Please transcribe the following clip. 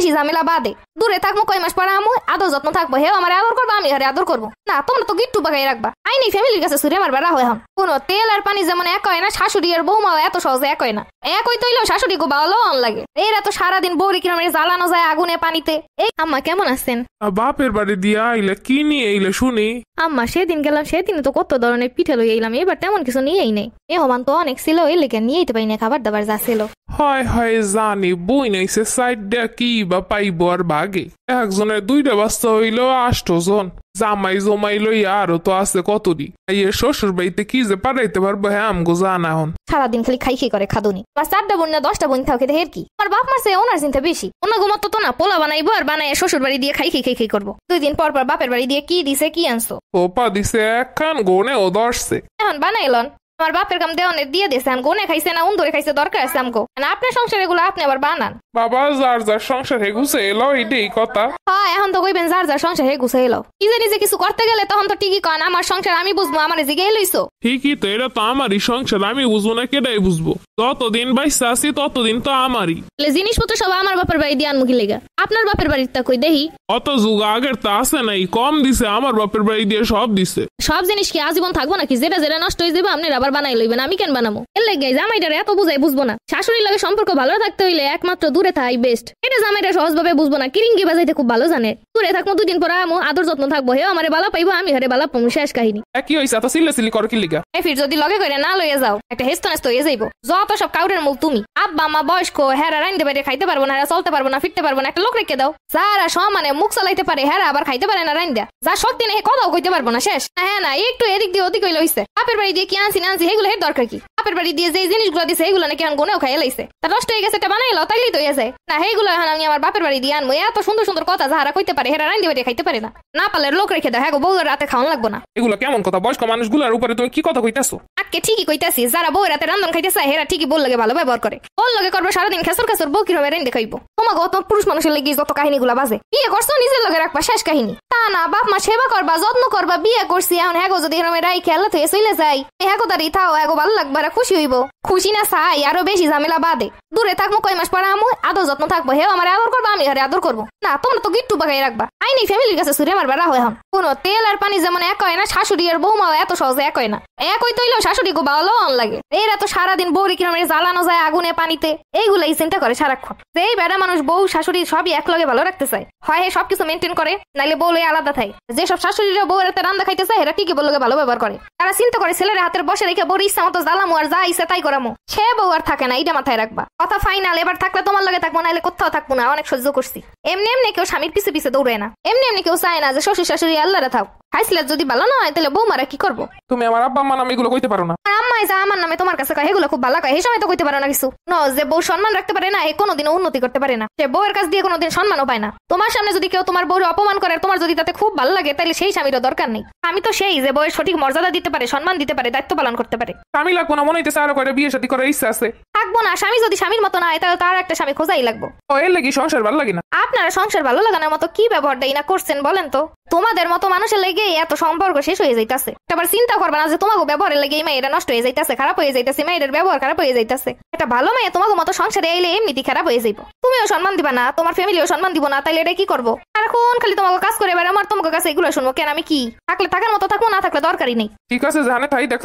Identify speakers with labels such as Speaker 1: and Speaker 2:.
Speaker 1: বেশি ঝামেলা বাদে দূরে থাকবো কয় মাস পরে আমু আদর যত্ন থাকবো হেও আমার আদর করবো আমি হারে আদর করবো না তোমরা তো গিট্টু বাগাই রাখবা আইনি ফ্যামিলির কাছে সুরে আমার বেড়া হয় এখন কোনো তেল আর পানি যেমন এক হয় না শাশুড়ি আর বৌমা এত সহজে এক হয় না এক হই তৈলেও শাশুড়ি গো ভালো অন লাগে এরা তো সারাদিন বৌরি কিরম জ্বালানো যায় আগুনে পানিতে। এই আম্মা কেমন আছেন?
Speaker 2: বাপের বাড়ি দিয়ে আইলে কি নিয়ে আইলে শুনি?
Speaker 1: আম্মা সেদিন গেলাম সেদিন তো কত ধরনের পিঠে লই এলাম এবার তেমন কিছু নিয়েই নেই মেহমান তো অনেক ছিল এর লেগে নিয়ে যেতে পারি না খাবার দাবার যা ছিল।
Speaker 2: হয় হয় জানি বই নাইছে সাইডটা কি বা পাইব আর বাগে একজনের 2টা বাচ্চা হইলো 8 জন জামাই জমাই লই আরো তো আছে কতদি এর শ্বশুর বাড়িতে কি যে পাঠাইতে পারবো হ্যাঁ আমগো জানা এখন
Speaker 1: সারাদিন খালি খাই করে খাদুনি বা 4টা বোন না 10টা বোন থাও খেতে হের কি আর বাপ মার সে ওনার চিন্তা বেশি ওনা ঘুমতো তো না পোলা বানাইবো আর বানায় শ্বশুর বাড়ি দিয়ে খাই করবো 2 দিন পর পর বাপের বাড়ি দিয়ে কি দিছে কি আনছো
Speaker 2: ওপা দিছে একখান গোনে ও দর্শে
Speaker 1: এখন বানাইলন আমার বাপের কাম দেওয়ানে দিয়ে দিয়েছে আমি গোনে খাইছে না উন্দরে খাইছে দরকার আছে আমগো না আপনার সংসার এগুলো আপনি আবার বানান
Speaker 2: বাবা যার যার সংসার হে গুছে এলো এইটাই কথা।
Speaker 1: হ্যাঁ এখন তো কইবেন যার যার সংসার হে গুছে এলো নিজে নিজে কিছু করতে গেলে তখন তো ঠিকই কন আমার সংসার আমি বুঝবো আমার জিগে লইছো
Speaker 2: ঠিকই তো এটা তো আমারই সংসার আমি বুঝবো না কেটাই বুঝবো যতদিন বাইসা আছি ততদিন তো আমারই
Speaker 1: জিনিসপত্র সব আমার বাপের বাড়ি দিয়ে আনমুখী লেগা আপনার বাপের বাড়িটা কই দেহি
Speaker 2: অত যুগ আগের তা আছে নাই কম দিছে আমার বাপের বাড়ি দিয়ে সব দিছে
Speaker 1: সব জিনিস কি আজীবন থাকবো নাকি যেটা যেটা নষ্ট হয়ে যাবে আপনি আবার বানাই লইবেন আমি কেন বানাবো এর লেগে জামাইটারে এত বুঝাই বুঝবো না শাশুড়ির লাগে সম্পর্ক ভালো থাকতে হইলে একমাত্র দূরে থাই বেস্ট এটা জামাইটা সহজভাবে বুঝবো না কিরিঙ্গি বাজাইতে খুব ভালো জানে দূরে থাকবো 2 দিন পর আমু আদর যত্ন থাকবো হে আমারে বালা পাইবো আমি হারে বালা পাবো শেষ কাহিনী
Speaker 2: কি হইছে এত সিলি কর কি লিগা
Speaker 1: ফির যদি লগে করে না লইয়া যাও একটা হেস্তনেস্ত হয়ে যাইবো যত সব কাউরের মুখ তুমি আব্বা মা বয়স্ক হেরা রাইন্দে বাইরে খাইতে পারবো না হেরা চলতে পারবো না ফিরতে পারবো না একটা লোক রেখে দাও যারা সমানে মুখ চালাইতে পারে হেরা আবার খাইতে পারে না রাইন্দা যা শক্তি নেই কথাও কইতে পারবো না শেষ হ্যাঁ না একটু এদিক দিয়ে ওদিক হইলে হইছে বাপের বাড়ি দিয়ে কি আনছি না আনছি এগুলো এর দরকার কি বাপের বাড়ি দিয়ে যে জিনিসগুলো দিছে এগুলো নাকি এখন গোনেও খাইয়ে লাইছে তা নষ্ট হয়ে গেছে এটা বানাইলো তাইলেই তো হয়ে যায় না এইগুলো এখন আমি আমার বাপের বাড়ি দিয়ে আনবো এত সুন্দর সুন্দর কথা যারা কইতে পারে হেরা রাইন্দে বাইরে খাইতে পারে না না পারলে লোক রেখে দাও হ্যাঁ বউ রাতে খাওয়ান লাগবো না
Speaker 2: এগুলো কেমন কথা বয়স্ক মানুষগুলোর উপরে তুমি কি কথা কইতাছো
Speaker 1: আজকে ঠিকই কইতাছি যারা বউ রাতে রান্ধন খাইতে চায় হেরা ঠিকই বল লাগে ভালো ব্যবহার করে ওর লগে করবে সারাদিন খেসর বউ কিভাবে রাইন্দে খাইবো তোমাকে অত পুরুষ মানুষের লেগে যত কাহিনীগুলো বাজে বিয়ে করছো নিজের লগে রাখবা শেষ কাহিনী তা না বাপ মা সেবা করবা যত্ন করবা বিয়ে করছি এখন হ্যাগো যদি এরকম রাই খেলা থেকে চলে যাই হ্যাগো তারি থাও হ্যাগো ভালো লাগবে খুশি হইব খুশি না চাই আরো বেশি ঝামেলা বাদে দূরে থাকবো কয় মাস পরে আমু আদর যত্ন থাকবো হেও আমার আদর করবো আমি হারে আদর করবো না তোমরা তো গিট্টু বাগাই রাখবা আইনি ফ্যামিলির কাছে সুরে আমার বেড়া হয় এখন কোনো তেল আর পানি যেমন এক হয় না শাশুড়ি আর বৌমা এত সহজে এক হয় না এক হই তৈলেও শাশুড়ি গো ভালো অন লাগে এরা তো সারাদিন বৌরি কিরম জ্বালানো যায় আগুনে পানিতে এইগুলাই চিন্তা করে সারাক্ষণ যেই বেড়া মানুষ বউ শাশুড়ি সবই এক লগে ভালো রাখতে চায় হয় সবকিছু মেনটেন করে নাইলে বউ লই আলাদা থাকে যেসব শাশুড়িরা বউ রাতে রান্না খাইতে চায় এরা ঠিকই বউকে ভালো ব্যবহার করে তারা চিন্তা করে ছেলের হাতের বসে রেখে বউর ইচ্ছা মতো জ্বালামো আর যা ইচ্ছা তাই করামো সে বউ আর থাকে না এইটা মাথায় রাখবা কথা ফাইনাল এবার থাকলে তোমার লগে থাকবো নাইলে কোথাও থাকবো না অনেক সহ্য করছি এমনি এমনি কেউ স্বামীর পিছে পিছে দৌড়ে না এমনি এমনি কেউ চায় না যে শ্বশুর শাশুড়ি আল্লাহরা থাক খাইছিলে যদি ভালো না হয় তাহলে বউ মারা কি করবো
Speaker 2: তুমি আমার আব্বা আম্মা নামে এগুলো কইতে পারো না
Speaker 1: আম্মাই যা আমার নামে তোমার কাছে কয় এগুলো খুব ভালো কয় এই সময় তো কইতে পারো না কিছু ন যে বউ সম্মান রাখতে পারে না এ কোনোদিনও উন্নতি করতে পারে না সে বউয়ের কাছ দিয়ে কোনোদিন সম্মানও পায় না তোমার সামনে যদি কেউ তোমার বউর অপমান করে তোমার যদি তাতে খুব ভালো লাগে তাহলে সেই স্বামীরও দরকার নেই আমি তো সেই যে বউয়ের সঠিক মর্যাদা দিতে পারে সম্মান দিতে পারে দায়িত্ব পালন করতে পারে
Speaker 2: আমি লাগবো না মনে হইতেছে আরো কয়টা বিয়ে শাদী করার ইচ্ছা আছে
Speaker 1: থাকবো না স্বামী যদি স্বামীর মতো না হয় তাহলে তার একটা স্বামী খোঁজাই লাগবো
Speaker 2: ও এর লাগি সংসার ভালো লাগে না
Speaker 1: আপনারা সংসার ভালো লাগানোর মতো কি ব্যবহারটাই না করছেন বলেন তো তোমাদের মতো মানুষের লেগে এত সম্পর্ক শেষ হয়ে যাইতাছে একবার চিন্তা করবে না যে তোমাকে ব্যবহারের লেগে এই মেয়েরা নষ্ট হয়ে যাইতাছে খারাপ হয়ে যাইতাছে মেয়েদের ব্যবহার খারাপ হয়ে যাইতাছে একটা ভালো মেয়ে তোমাকে মতো সংসারে এলে এমনিতেই খারাপ হয়ে যাইবো তুমিও সম্মান দিবা না তোমার ফ্যামিলিও সম্মান দিব না তাইলে এটা কি করবো আর এখন খালি তোমাকে কাজ করে এবার আমার তোমাকে কাছে এগুলো শুনবো কেন আমি কি থাকলে থাকার মতো থাকবো না থাকলে দরকারই নেই
Speaker 2: ঠিক আছে জানে তাই দেখ